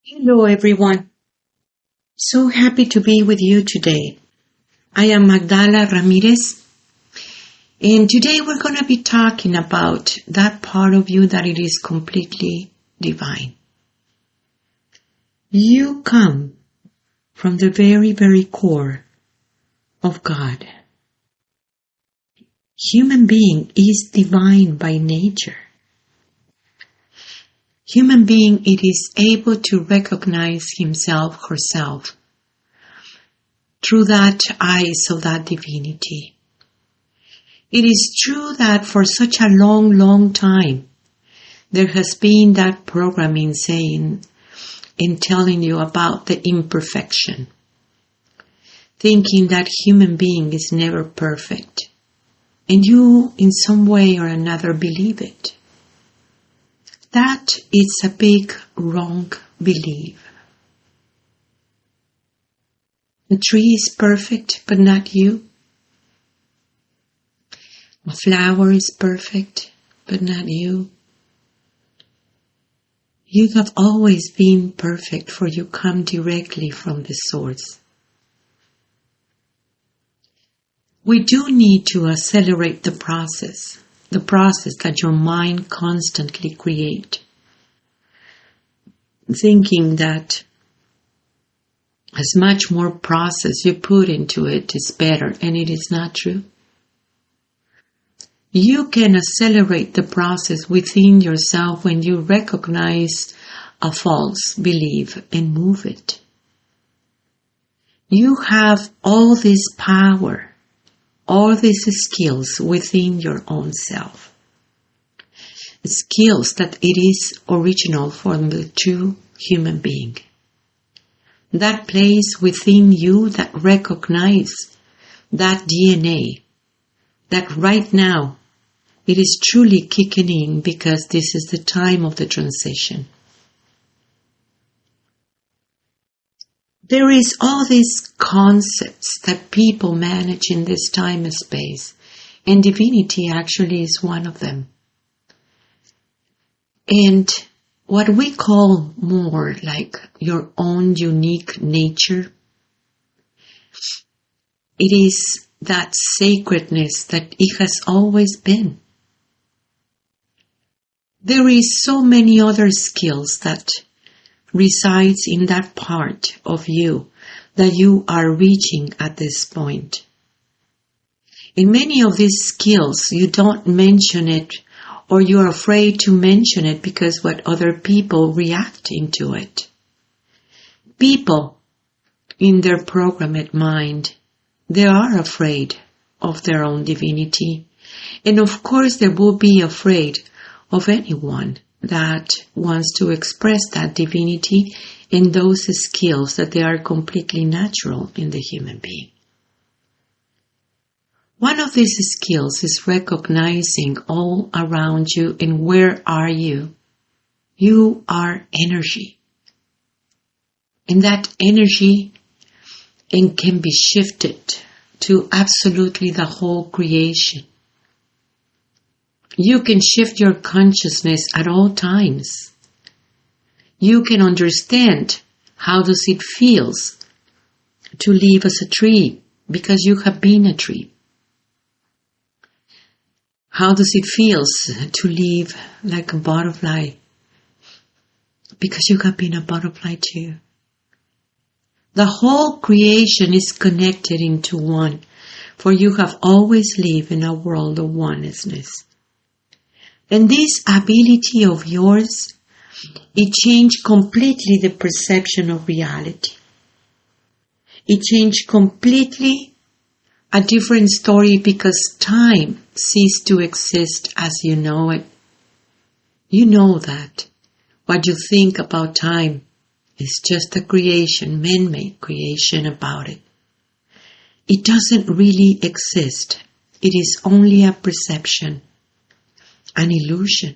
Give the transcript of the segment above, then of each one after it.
Hello, everyone. So happy to be with you today. I am Magdala Ramirez, and today we're going to be talking about that part of you that it is completely divine. You come from the very, very core of God. Human being is divine by nature. Human being, it is able to recognize himself, herself, through that eyes of that divinity. It is true that for such a long, long time, there has been that programming saying and telling you about the imperfection, thinking that human being is never perfect, and you, in some way or another, believe it. That is a big wrong belief. A tree is perfect, but not you. A flower is perfect, but not you. You have always been perfect, for you come directly from the source. We do need to accelerate the process that your mind constantly creates, thinking that as much more process you put into it is better, and it is not true. You can accelerate the process within yourself when you recognize a false belief and move it. You have all this power, all these skills within your own self. Skills that it is original from the true human being. That place within you that recognize that DNA, that right now it is truly kicking in because this is the time of the transition. There is all these concepts that people manage in this time and space, and divinity actually is one of them. And what we call more like your own unique nature, it is that sacredness that it has always been. There is so many other skills that resides in that part of you that you are reaching at this point. In many of these skills, you don't mention it, or you're afraid to mention it because what other people react into it. People in their programmed mind, they are afraid of their own divinity. And of course they will be afraid of anyone that wants to express that divinity and those skills that they are completely natural in the human being. One of these skills is recognizing all around you and where are you. You are energy. And that energy can be shifted to absolutely the whole creation. You can shift your consciousness at all times. You can understand how does it feels to live as a tree because you have been a tree. How does it feels to live like a butterfly because you have been a butterfly too. The whole creation is connected into one, for you have always lived in a world of oneness. And this ability of yours, it changed completely the perception of reality. It changed completely a different story because time ceased to exist as you know it. You know that. What you think about time is just a creation, man-made creation about it. It doesn't really exist. It is only a perception. An illusion.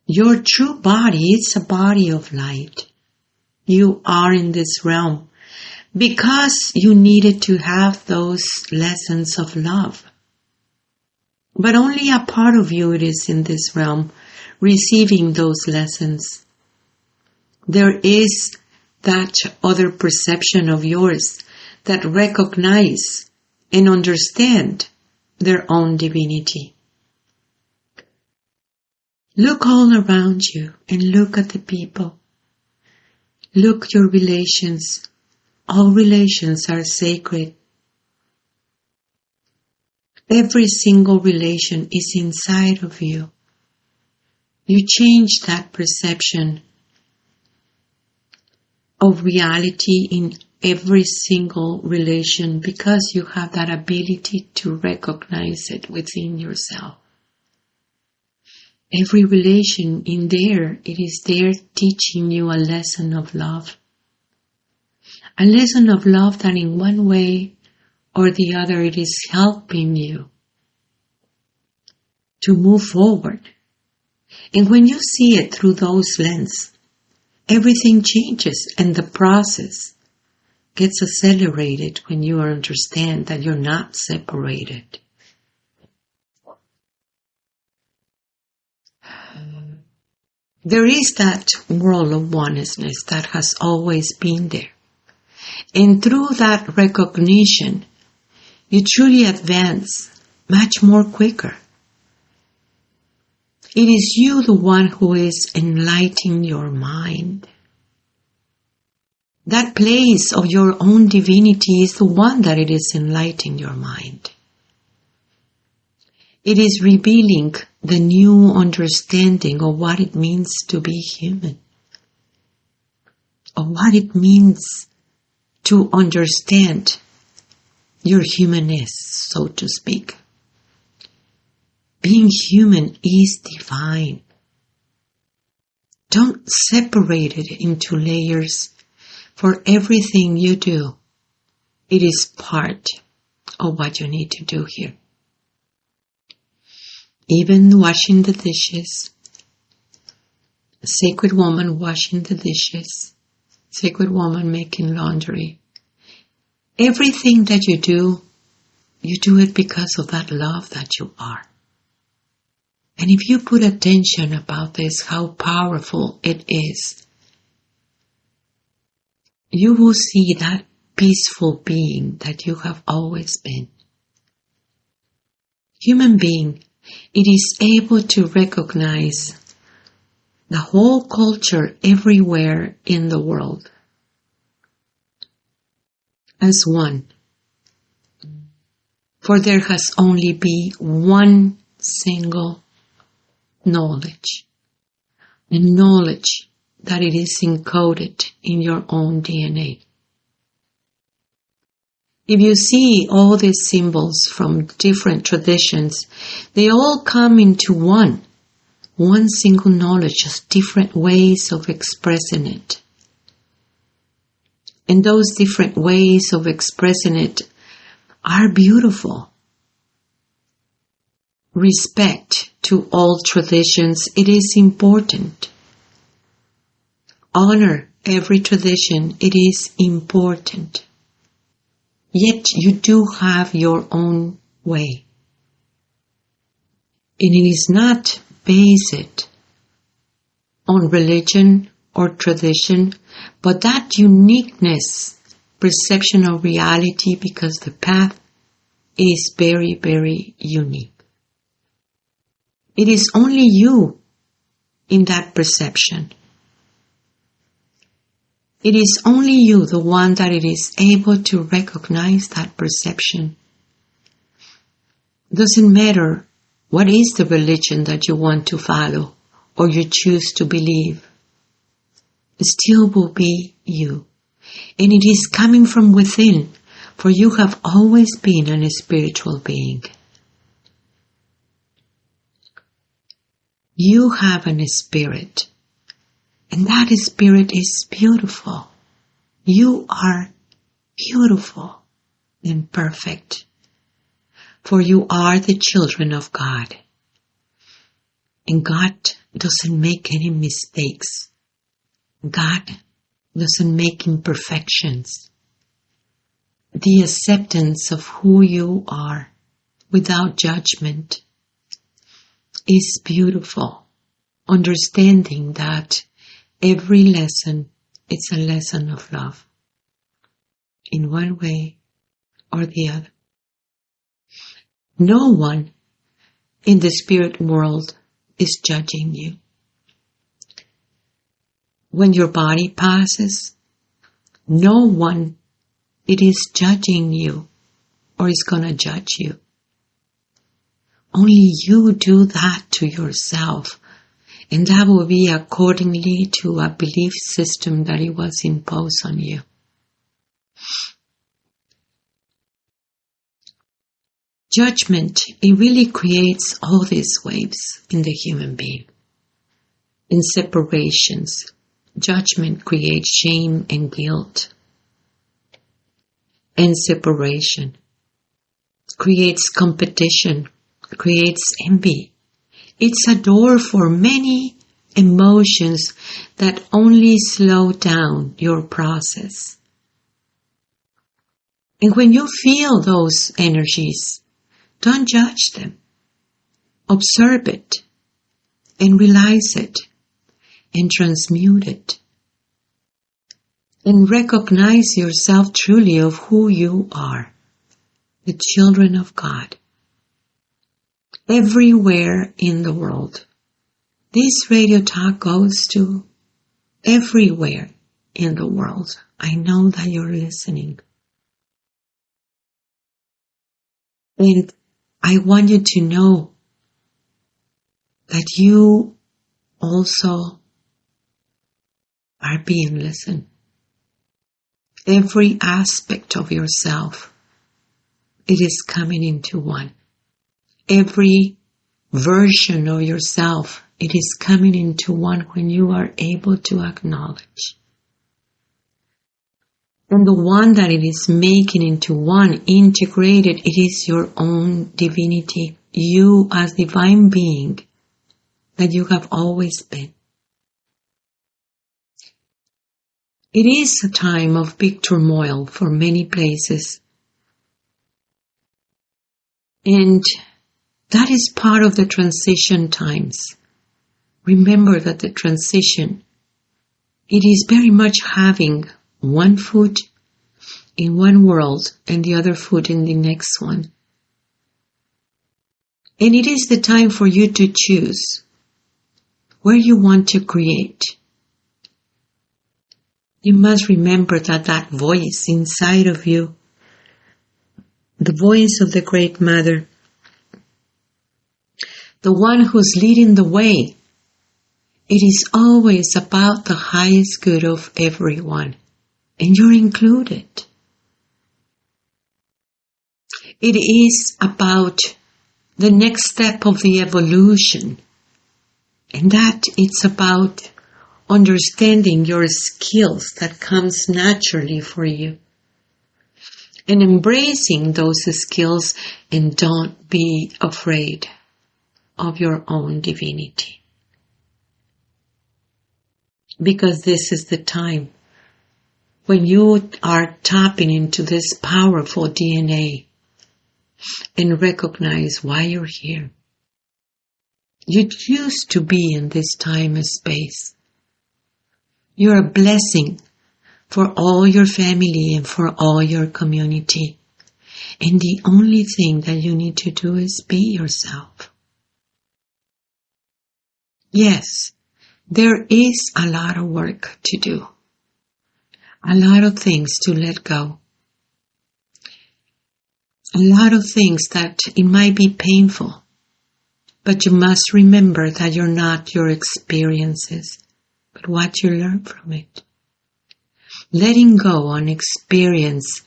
Your true body is a body of light. You are in this realm because you needed to have those lessons of love. But only a part of you it is in this realm receiving those lessons. there is that other perception of yours that recognize and understand their own divinity. Look all around you and look at the people. Look your relations. All relations are sacred. Every single relation is inside of you. You change that perception of reality in every single relation because you have that ability to recognize it within yourself. Every relation in there, it is there teaching you a lesson of love. A lesson of love that in one way or the other it is helping you to move forward. And when you see it through those lenses, everything changes and the process gets accelerated when you understand that you're not separated. There is that world of oneness that has always been there. And through that recognition, you truly advance much more quicker. It is you, the one who is enlightening your mind. That place of your own divinity is the one that it is enlightening your mind. It is revealing the new understanding of what it means to be human, of what it means to understand your humanness, so to speak. Being human is divine. Don't separate it into layers. For everything you do, it is part of what you need to do here. Even washing the dishes, a sacred woman washing the dishes, sacred woman making laundry. Everything that you do it because of that love that you are. And if you put attention about this, how powerful it is, you will see that peaceful being that you have always been. Human being, it is able to recognize the whole culture everywhere in the world as one. For there has only been one single knowledge, a knowledge that it is encoded in your own DNA. If you see all these symbols from different traditions, they all come into one single knowledge, just different ways of expressing it. And those different ways of expressing it are beautiful. Respect to all traditions, it is important. Honor every tradition, it is important. Yet you do have your own way. And it is not based on religion or tradition, but that uniqueness, perception of reality, because the path is very, very unique. It is only you in that perception. It is only you, the one that it is able to recognize that perception. Doesn't matter what is the religion that you want to follow or you choose to believe. It still will be you. And it is coming from within, for you have always been a spiritual being. You have a spirit. And that spirit is beautiful. You are beautiful and perfect. For you are the children of God. And God doesn't make any mistakes. God doesn't make imperfections. The acceptance of who you are without judgment is beautiful. Understanding that Every lesson is a lesson of love, in one way or the other. No one in the spirit world is judging you. When your body passes, no one it is judging you or is going to judge you. Only you do that to yourself, and that will be accordingly to a belief system that it was imposed on you. Judgment, it really creates all these waves in the human being. In separations, judgment creates shame and guilt. And separation creates competition, creates envy. It's a door for many emotions that only slow down your process. And when you feel those energies, don't judge them. Observe it and realize it and transmute it. And recognize yourself truly of who you are, the children of God. Everywhere in the world. This radio talk goes to everywhere in the world. I know that you're listening. And I want you to know that you also are being listened. Every aspect of yourself, it is coming into one. Every version of yourself, it is coming into one when you are able to acknowledge. And the one that it is making into one, integrated, it is your own divinity. You as divine being that you have always been. It is a time of big turmoil for many places. And that is part of the transition times. Remember that the transition, it is very much having one foot in one world and the other foot in the next one. And it is the time for you to choose where you want to create. You must remember that that voice inside of you, the voice of the Great Mother, the one who's leading the way, it is always about the highest good of everyone, and you're included. It is about the next step of the evolution, and that it's about understanding your skills that comes naturally for you, and embracing those skills, and don't be afraid of your own divinity. Because this is the time when you are tapping into this powerful DNA and recognize why you're here. You choose to be in this time and space. You're a blessing for all your family and for all your community. And the only thing that you need to do is be yourself. Yes, there is a lot of work to do. A lot of things to let go. A lot of things that it might be painful. But you must remember that you're not your experiences, but what you learn from it. Letting go on experience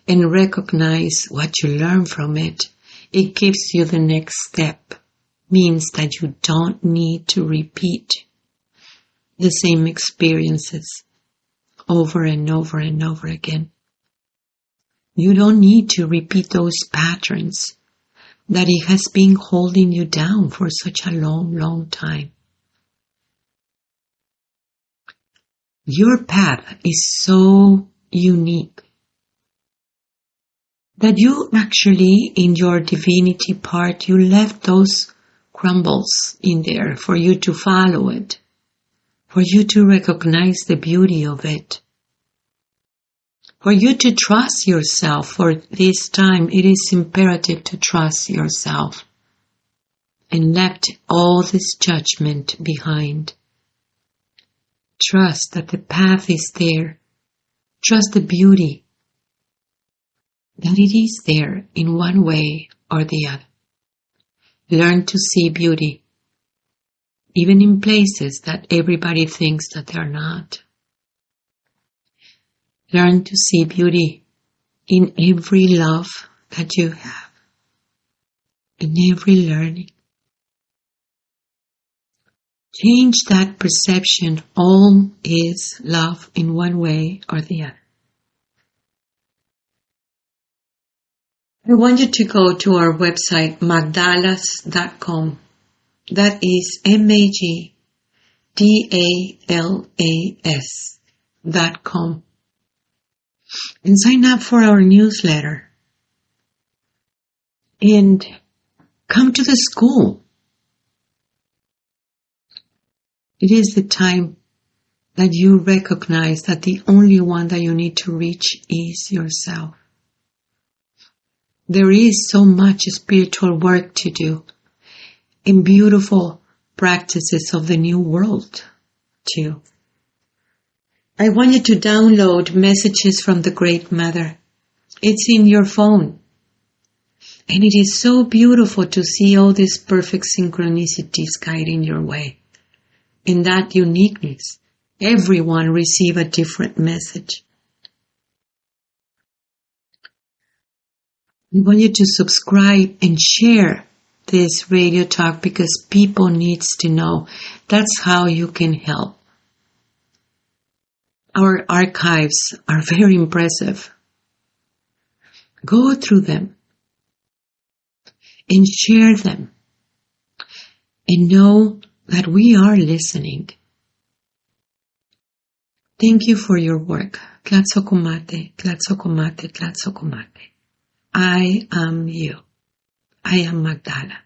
and recognize what you learn from it, it gives you the next step. Means that you don't need to repeat the same experiences over and over and over again. You don't need to repeat those patterns that it has been holding you down for such a long, long time. Your path is so unique that you actually, in your divinity part, you left those crumbles in there for you to follow it. for you to recognize the beauty of it, for you to trust yourself. For this time, it is imperative to trust yourself and left all this judgment behind. Trust that the path is there. Trust the beauty, that it is there in one way or the other. Learn to see beauty, even in places that everybody thinks that they're not. Learn to see beauty in every love that you have, in every learning. Change that perception. All is love in one way or the other. I want you to go to our website, magdalas.com. That is MAGDALAS.com. And sign up for our newsletter. And come to the school. It is the time that you recognize that the only one that you need to reach is yourself. There is so much spiritual work to do and beautiful practices of the new world too. I want you to download Messages from the Great Mother. It's in your phone. And it is so beautiful to see all these perfect synchronicities guiding your way. In that uniqueness, everyone receive a different message. I want you to subscribe and share this radio talk because people needs to know. That's how you can help. Our archives are very impressive. Go through them and share them and know that we are listening. Thank you for your work. Tlatzokomate, tlatzokomate, tlatzokomate. I am you. I am Magdala.